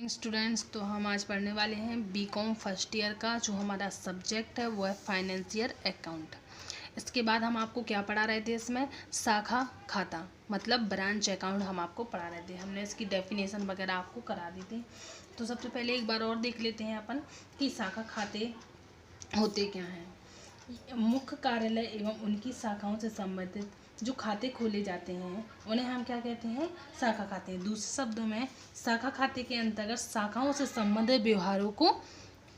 Students, तो हम आज पढ़ने वाले हैं बीकॉम फर्स्ट ईयर का जो हमारा सब्जेक्ट है वो है फाइनेंशियल अकाउंट। इसके बाद हम आपको क्या पढ़ा रहे थे, इसमें शाखा खाता मतलब ब्रांच अकाउंट हम आपको पढ़ा रहे थे। हमने इसकी डेफिनेशन वगैरह आपको करा दी थी। तो सबसे पहले एक बार और देख लेते हैं अपन कि शाखा खाते होते क्या हैं। मुख्य कार्यालय एवं उनकी शाखाओं से संबंधित जो खाते खोले जाते हैं उन्हें हम क्या कहते हैं, शाखा खाते हैं। दूसरे शब्दों में शाखा खाते के अंतर्गत शाखाओं से संबंधित व्यवहारों को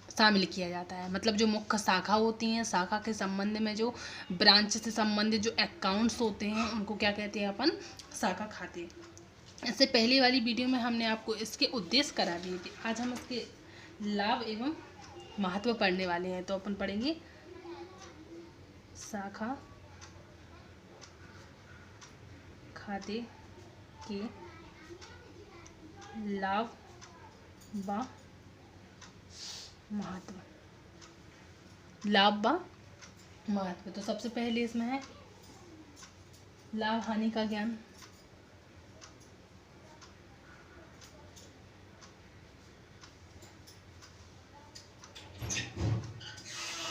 शामिल किया जाता है। मतलब जो मुख्य शाखा होती हैं, शाखा के संबंध में जो ब्रांच से संबंधित जो अकाउंट्स होते हैं उनको क्या कहते हैं अपन, शाखा खाते। इससे पहले वाली वीडियो में हमने आपको इसके उद्देश्य करा दिए थे। आज हम इसके लाभ एवं महत्व पढ़ने वाले हैं। तो अपन पढ़ेंगे शाखा खाते के लाभ व महत्व। लाभ व महत्व, तो सबसे पहले इसमें है लाभ हानि का ज्ञान।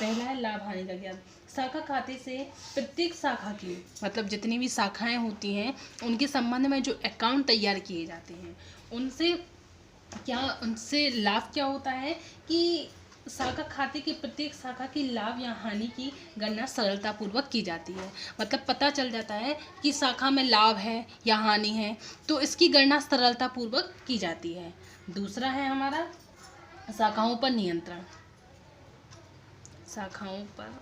पहला है लाभ हानि का ज्ञान। शाखा खाते से प्रत्येक शाखा की मतलब जितनी भी शाखाएं होती हैं उनके संबंध में जो अकाउंट तैयार किए जाते हैं उनसे लाभ क्या होता है कि शाखा खाते की प्रत्येक शाखा की लाभ या हानि की गणना सरलतापूर्वक की जाती है। मतलब पता चल जाता है कि शाखा में लाभ है या हानि है, तो इसकी गणना सरलतापूर्वक की जाती है। दूसरा है हमारा शाखाओं पर नियंत्रण। शाखाओं पर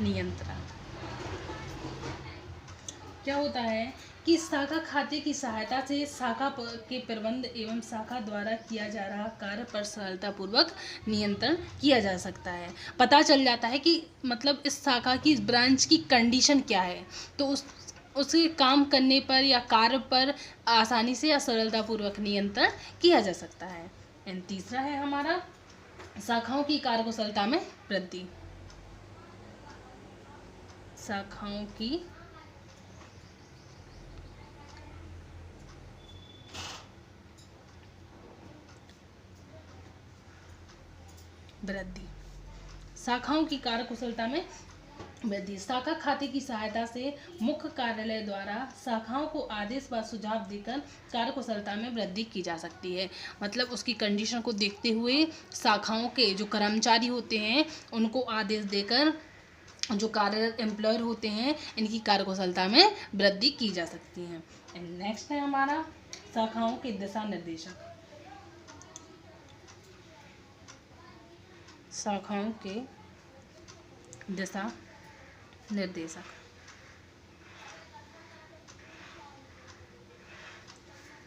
नियंत्रण क्या होता है कि शाखा खाते की सहायता से शाखा के प्रबंध एवं शाखा द्वारा किया जा रहा कार्य पर सरलतापूर्वक नियंत्रण किया जा सकता है। पता चल जाता है कि मतलब इस शाखा की, इस ब्रांच की कंडीशन क्या है, तो उसके काम करने पर या कार्य पर आसानी से या सरलतापूर्वक नियंत्रण किया जा सकता है। एंड तीसरा है हमारा शाखाओं की कार्यकुशलता में वृद्धि। शाखाओं की वृद्धि। शाखाओं की कार्यकुशलता में वृद्धि। शाखा खाते की सहायता से मुख्य कार्यालय द्वारा शाखाओं को आदेश व सुझाव देकर कार्यकुशलता में वृद्धि की जा सकती है। मतलब उसकी कंडीशन को देखते हुए शाखाओं के जो कर्मचारी होते हैं उनको आदेश देकर जो कार्य एम्प्लॉयर होते हैं इनकी कार्यकुशलता में वृद्धि की जा सकती है। एंड नेक्स्ट है हमारा शाखाओं के दिशा निर्देशक। शाखाओं के दिशा निर्देशक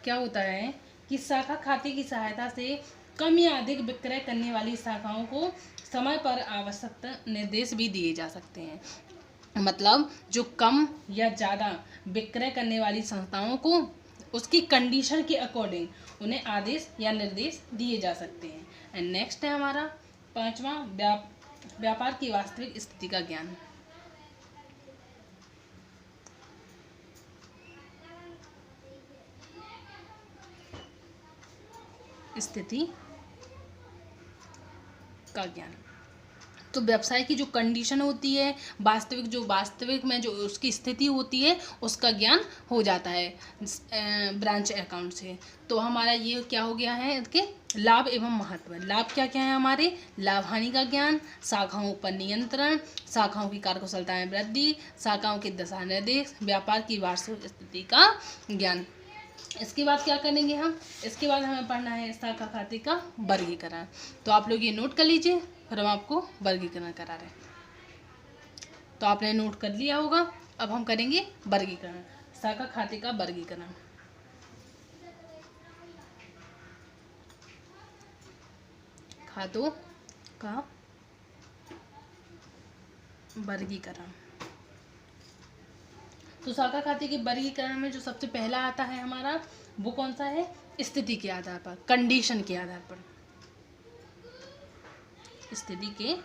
क्या होता है कि शाखा खाते की सहायता से कम या अधिक विक्रय करने वाली शाखाओं को समय पर आवश्यक निर्देश भी दिए जा सकते हैं। मतलब जो कम या ज़्यादा विक्रय करने वाली संस्थाओं को उसकी कंडीशन के अकॉर्डिंग उन्हें आदेश या निर्देश दिए जा सकते हैं। एंड नेक्स्ट है हमारा पांचवा व्यापार की वास्तविक स्थिति का ज्ञान। स्थिति का ज्ञान, तो व्यवसाय की जो कंडीशन होती है, वास्तविक में जो उसकी स्थिति होती है उसका ज्ञान हो जाता है ब्रांच अकाउंट से। तो हमारा ये क्या हो गया है, इसके लाभ एवं महत्व। लाभ क्या क्या है हमारे, लाभ हानि का ज्ञान, शाखाओं पर नियंत्रण, शाखाओं की कार्यकुशलता में वृद्धि, शाखाओं के दिशा निर्देश, व्यापार की वास्तविक स्थिति का ज्ञान। इसके बाद क्या करेंगे हम, इसके बाद हमें पढ़ना है शाखा खाते का वर्गीकरण। तो आप लोग ये नोट कर लीजिए, फिर हम आपको वर्गीकरण करा रहे हैं। तो आपने नोट कर लिया होगा। अब हम करेंगे वर्गीकरण, शाखा खाते का वर्गीकरण। खातों का वर्गीकरण। तो शाखा खाते के वर्गीकरण में जो सबसे पहला आता है हमारा, वो कौन सा है, स्थिति के आधार पर, कंडीशन के आधार पर। स्थिति के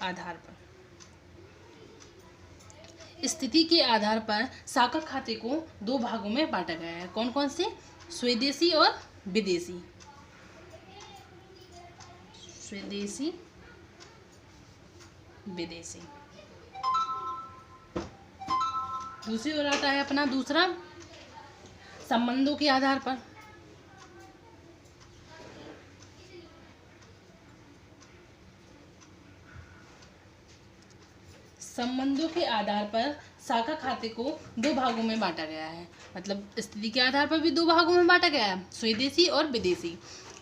आधार पर, स्थिति के आधार पर शाखा खाते को दो भागों में बांटा गया है। कौन कौन से, स्वदेशी और विदेशी। स्वदेशी विदेशी। दूसरी ओर आता है अपना दूसरा, संबंधों के आधार पर। संबंधों के आधार पर शाखा खाते को दो भागों में बांटा गया है। मतलब स्थिति के आधार पर भी दो भागों में बांटा गया है, स्वदेशी और विदेशी।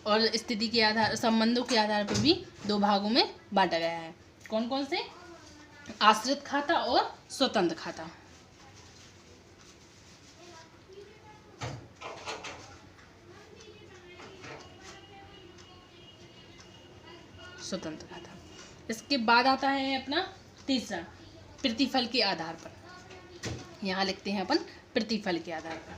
और स्थिति के आधार, संबंधों के आधार पर भी दो भागों में बांटा गया है। कौन कौन से? आश्रित खाता और स्वतंत्र खाता। स्वतंत्र खाता। इसके बाद आता है अपना तीसरा, प्रतिफल के आधार पर। यहाँ लिखते हैं अपन प्रतिफल के आधार पर।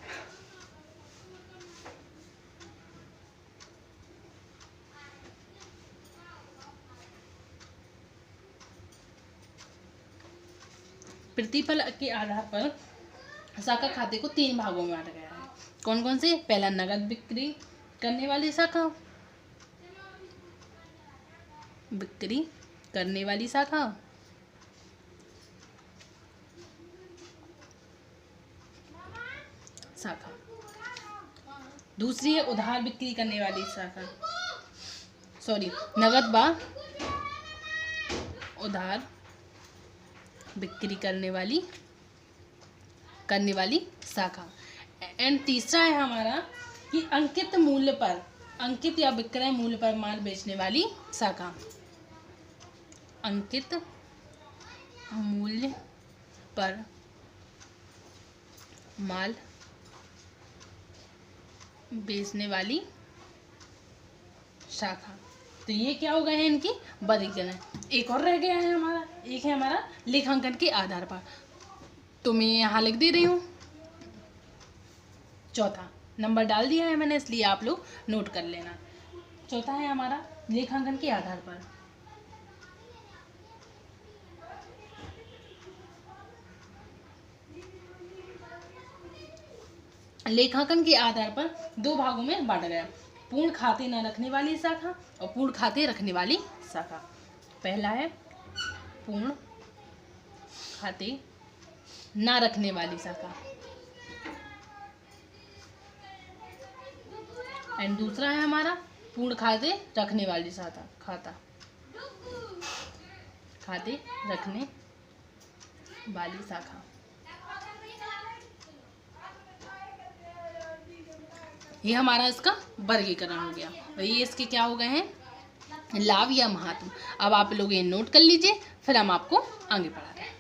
प्रतिफल के आधार पर शाखा खाते को तीन भागों में बांटा गया है। कौन कौन से? पहला, नगद बिक्री करने वाली शाखा, बिक्री करने वाली शाखा। दूसरी है उधार बिक्री करने वाली शाखा, नगद व उधार बिक्री करने वाली शाखा। एंड तीसरा है हमारा कि अंकित मूल्य पर, अंकित या विक्रय मूल्य पर माल बेचने वाली शाखा। अंकित मूल्य पर माल बेचने वाली शाखा। तो ये क्या हो गए हैं इनकी वर्गीकरण। एक और रह गया है हमारा, एक है हमारा लेखांकन के आधार पर। तो मैं यहाँ लिख दे रही हूँ, चौथा नंबर डाल दिया है मैंने, इसलिए आप लोग नोट कर लेना। चौथा है हमारा लेखांकन के आधार पर। लेखांकन के आधार पर दो भागों में बांटा गया, पूर्ण खाते न रखने वाली शाखा और पूर्ण खाते रखने वाली शाखा। पहला है पूर्ण खाते न रखने वाली शाखा, एंड दूसरा है हमारा पूर्ण खाते रखने वाली शाखा, खाते रखने वाली शाखा। ये हमारा इसका वर्गीकरण हो गया। और ये इसके क्या हो गए हैं, लाभ या महत्व। अब आप लोग ये नोट कर लीजिए, फिर हम आपको आगे पढ़ाते हैं।